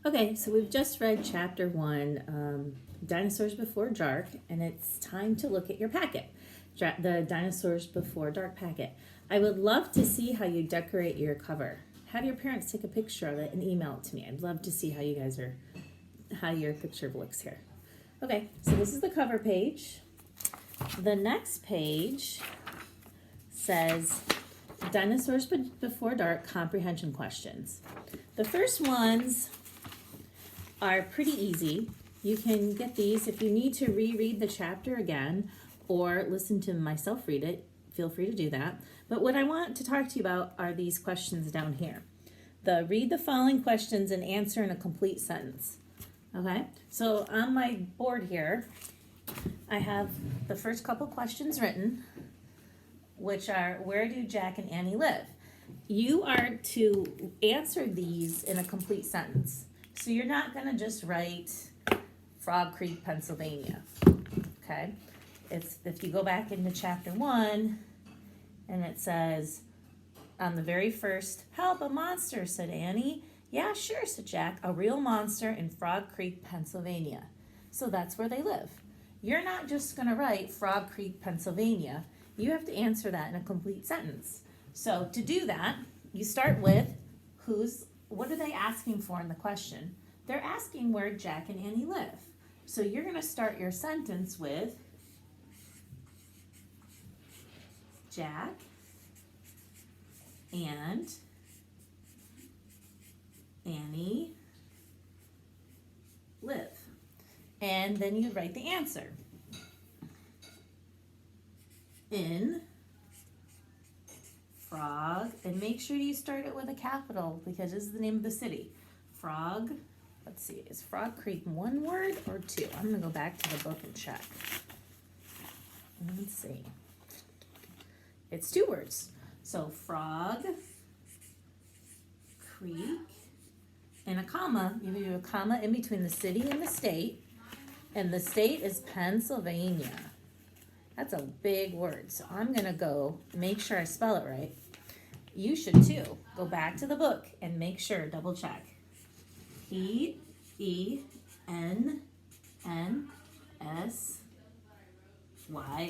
Okay, so we've just read chapter 1, Dinosaurs Before Dark, and it's time to look at your packet, the Dinosaurs Before Dark packet. I would love to see how you decorate your cover. Have your parents take a picture of it and email it to me. I'd love to see how your picture looks here. Okay, so this is the cover page. The next page says Dinosaurs Before Dark comprehension questions. The first ones are pretty easy. You can get these if you need to reread the chapter again or listen to myself read it. Feel free to do that. But what I want to talk to you about are these questions down here. Read the following questions and answer in a complete sentence. Okay, so on my board here, I have the first couple questions written, which are, where do Jack and Annie live? You are to answer these in a complete sentence. So you're not going to just write Frog Creek, Pennsylvania, okay? If you go back into chapter 1, and it says, on the very first, help, a monster, said Annie. Yeah, sure, said Jack, a real monster in Frog Creek, Pennsylvania. So that's where they live. You're not just going to write Frog Creek, Pennsylvania. You have to answer that in a complete sentence. So to do that, you start with what are they asking for in the question? They're asking where Jack and Annie live. So you're going to start your sentence with Jack and Annie live. And then you write the answer. In Frog, and make sure you start it with a capital because this is the name of the city. Frog, let's see, is Frog Creek one word or two? I'm going to go back to the book and check. Let's see. It's 2 words. So Frog Creek, and a comma, you do a comma in between the city and the state, and the state is Pennsylvania. That's a big word, so I'm going to go make sure I spell it right. You should too. Go back to the book and make sure, double check. P-E-N-N-S-Y.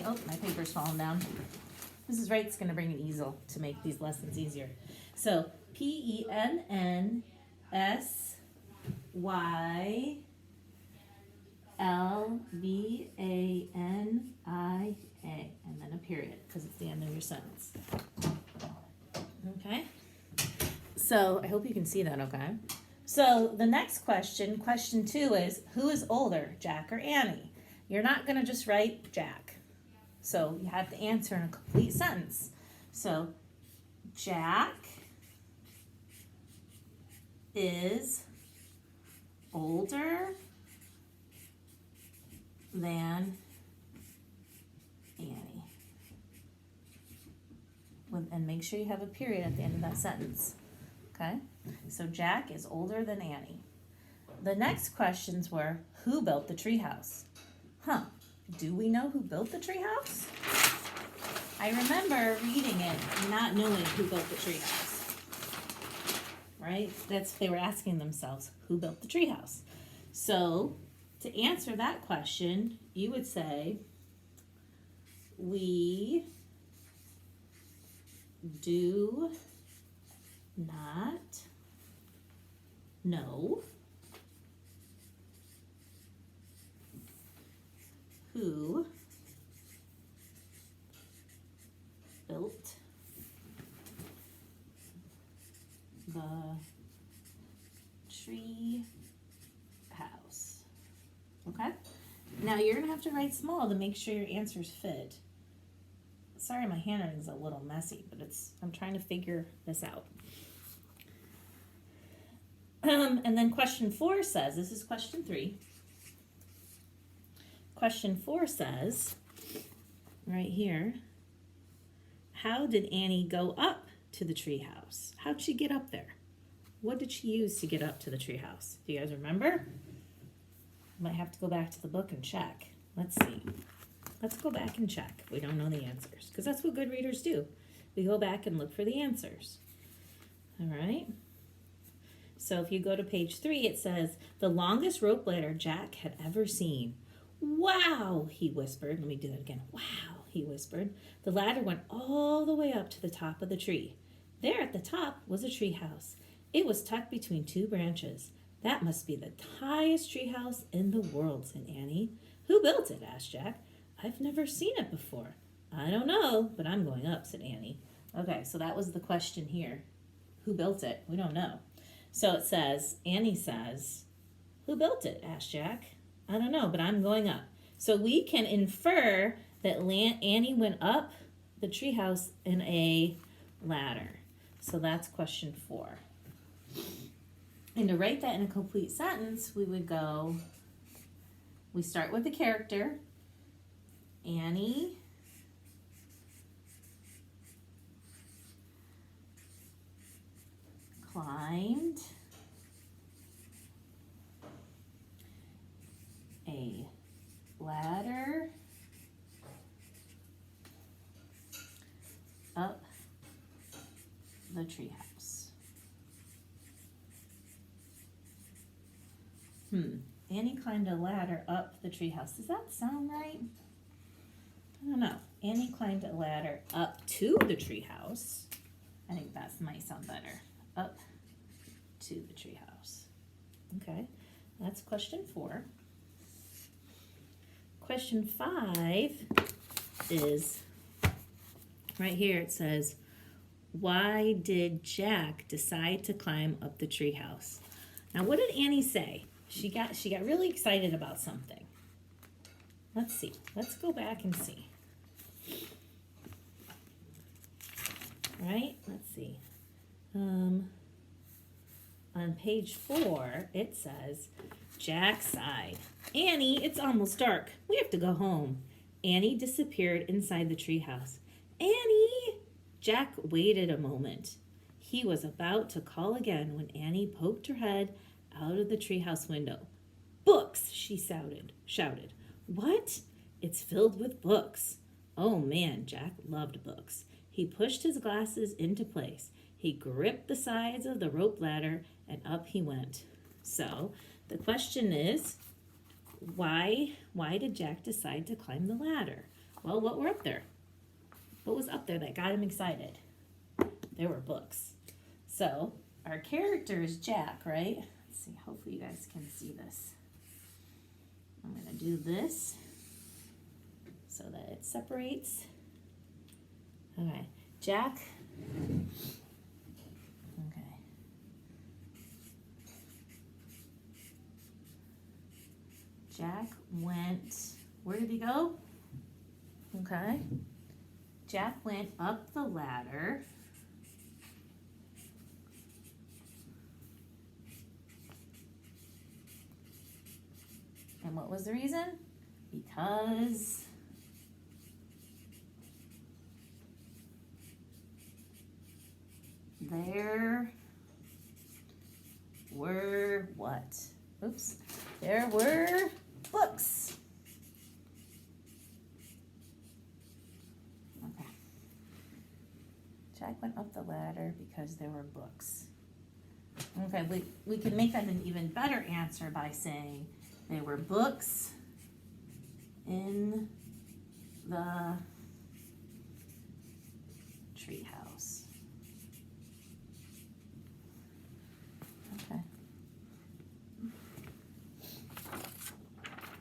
Oh, my paper's falling down. Mrs. Wright's going to bring an easel to make these lessons easier. So, Pennsylvania, and then a period, because it's the end of your sentence. Okay? So, I hope you can see that, okay? So, the next question, question 2 is, who is older, Jack or Annie? You're not going to just write Jack. So, you have to answer in a complete sentence. So, Jack is older than Annie. And make sure you have a period at the end of that sentence. Okay? So Jack is older than Annie. The next questions were, who built the treehouse? Do we know who built the treehouse? I remember reading it and not knowing who built the treehouse. Right? They were asking themselves, who built the treehouse? So, to answer that question, you would say, we do not know who built the tree house. Okay? Now you're going to have to write small to make sure your answers fit. Sorry, my handwriting is a little messy, but I'm trying to figure this out. And then question 4 says, this is question 3. Question 4 says, right here, how did Annie go up to the treehouse? How'd she get up there? What did she use to get up to the treehouse? Do you guys remember? Might have to go back to the book and check. Let's see. Let's go back and check. We don't know the answers, because that's what good readers do. We go back and look for the answers. All right. So if you go to page 3, it says, the longest rope ladder Jack had ever seen. Wow, he whispered. Let me do that again. Wow, he whispered. The ladder went all the way up to the top of the tree. There at the top was a tree house. It was tucked between 2 branches. That must be the highest tree house in the world, said Annie. Who built it? Asked Jack. I've never seen it before. I don't know, but I'm going up, said Annie. Okay, so that was the question here. Who built it? We don't know. So it says, Annie says, who built it? Asked Jack. I don't know, but I'm going up. So we can infer that Annie went up the treehouse in a ladder. So that's question 4. And to write that in a complete sentence, we would go, we start with the character. Annie climbed a ladder up the treehouse. Annie climbed a ladder up the treehouse. Does that sound right? I don't know. Annie climbed a ladder up to the treehouse. I think that might sound better. Up to the treehouse. Okay, that's question 4. Question 5 is right here. It says, why did Jack decide to climb up the treehouse? Now, what did Annie say? She got really excited about something. Let's see. Let's go back and see. Right? Let's see. On page 4, it says, Jack sighed. Annie, it's almost dark. We have to go home. Annie disappeared inside the treehouse. Annie! Jack waited a moment. He was about to call again when Annie poked her head out of the treehouse window. Books, she shouted. What? It's filled with books. Oh man, Jack loved books. He pushed his glasses into place. He gripped the sides of the rope ladder and up he went. So the question is, why did Jack decide to climb the ladder? Well, what were up there? What was up there that got him excited? There were books. So our character is Jack, right? Let's see, hopefully you guys can see this. I'm going to do this so that it separates. Okay, Jack. Okay. Jack went, where did he go? Okay. Jack went up the ladder. And what was the reason? Because there were what? Oops. There were books. Okay. Jack went up the ladder because there were books. Okay, we can make that an even better answer by saying there were books in the treehouse. Okay.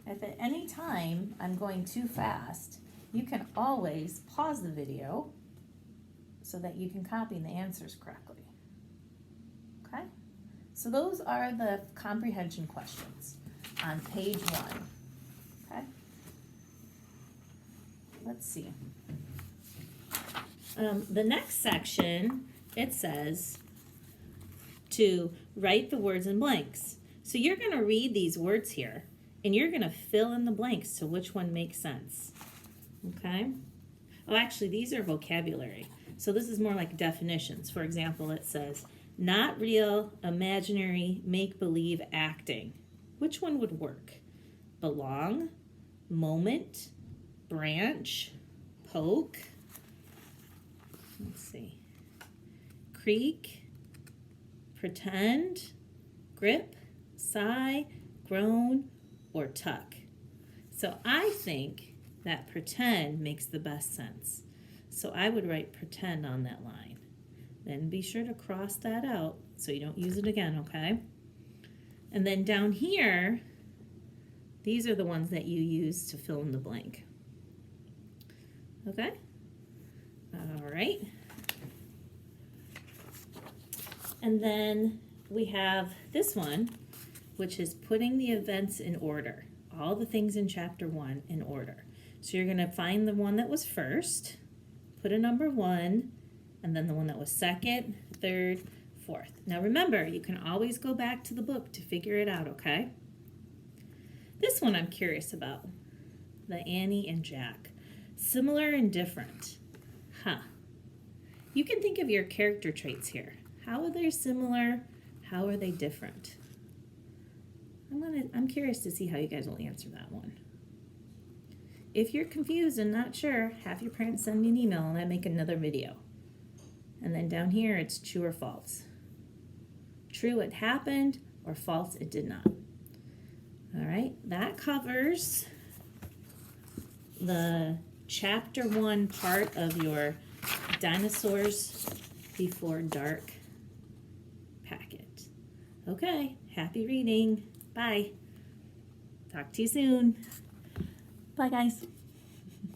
If at any time I'm going too fast, you can always pause the video so that you can copy the answers correctly. Okay? So those are the comprehension questions on page 1. Okay? Let's see. The next section, it says to write the words in blanks. So you're going to read these words here, and you're going to fill in the blanks to which one makes sense. Okay? Oh, actually, these are vocabulary. So this is more like definitions. For example, it says, not real, imaginary, make-believe, acting. Which one would work? Belong, moment, branch, poke. Let's see. Creek, pretend, grip, sigh, groan, or tuck. So I think that pretend makes the best sense. So I would write pretend on that line. Then be sure to cross that out so you don't use it again, okay? And then down here, these are the ones that you use to fill in the blank. Okay? All right. And then we have this one, which is putting the events in order. All the things in chapter 1 in order. So you're going to find the one that was first, put a number 1, and then the one that was second, third, fourth. Now remember, you can always go back to the book to figure it out, okay? This one I'm curious about. The Annie and Jack. Similar and different. Huh. You can think of your character traits here. How are they similar? How are they different? I'm curious to see how you guys will answer that one. If you're confused and not sure, have your parents send me an email and I make another video. And then down here, it's true or false. True, it happened, or false, it did not. All right, that covers the chapter 1 part of your Dinosaurs Before Dark packet. Okay, happy reading. Bye. Talk to you soon. Bye, guys.